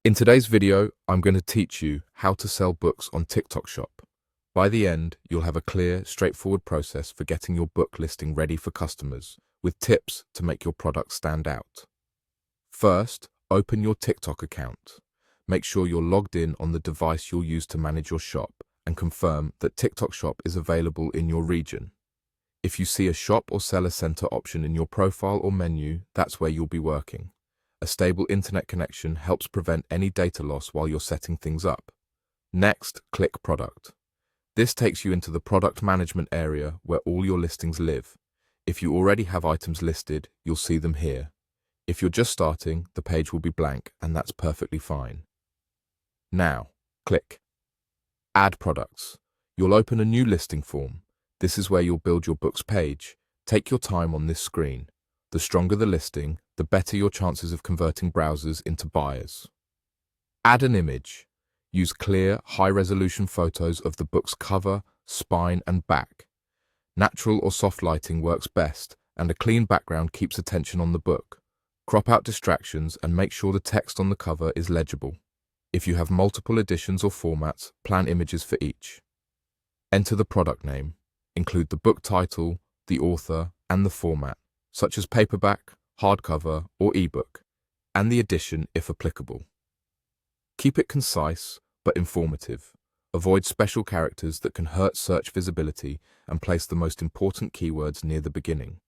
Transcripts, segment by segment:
In today's video, I'm going to teach you how to sell books on TikTok Shop. By the end, you'll have a clear, straightforward process for getting your book listing ready for customers, with tips to make your product stand out. First, open your TikTok account. Make sure you're logged in on the device you'll use to manage your shop and confirm that TikTok Shop is available in your region. If you see a shop or seller center option in your profile or menu, that's where you'll be working. A stable internet connection helps prevent any data loss while you're setting things up. Next, click Product. This takes you into the product management area where all your listings live. If you already have items listed, you'll see them here. If you're just starting, the page will be blank, and that's perfectly fine. Now, click Add Products. You'll open a new listing form. This is where you'll build your book's page. Take your time on this screen. The stronger the listing, the better your chances of converting browsers into buyers. Add an image. Use clear, high-resolution photos of the book's cover, spine, and back. Natural or soft lighting works best, and a clean background keeps attention on the book. Crop out distractions and make sure the text on the cover is legible. If you have multiple editions or formats, plan images for each. Enter the product name. Include the book title, the author, and the format, such as paperback, hardcover, or ebook, and the edition if applicable. Keep it concise but informative. Avoid special characters that can hurt search visibility and place the most important keywords near the beginning.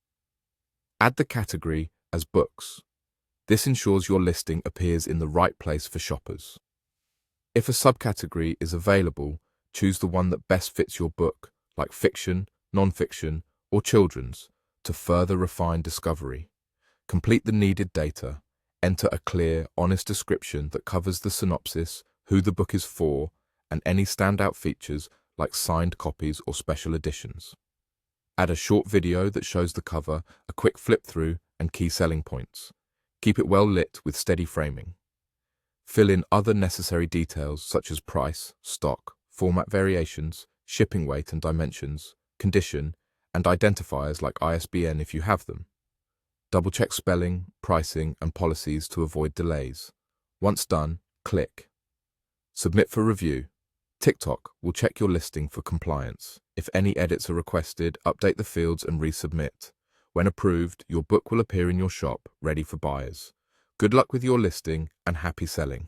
Add the category as books. This ensures your listing appears in the right place for shoppers. If a subcategory is available, choose the one that best fits your book, like fiction, non-fiction, or children's, to further refine discovery. Complete the needed data. Enter a clear, honest description that covers the synopsis, who the book is for, and any standout features like signed copies or special editions. Add a short video that shows the cover, a quick flip through, and key selling points. Keep it well lit with steady framing. Fill in other necessary details such as price, stock, format variations, shipping weight and dimensions, condition, and identifiers like ISBN if you have them. Double-check spelling, pricing, and policies to avoid delays. Once done, click Submit for review. TikTok will check your listing for compliance. If any edits are requested, update the fields and resubmit. When approved, your book will appear in your shop, ready for buyers. Good luck with your listing and happy selling.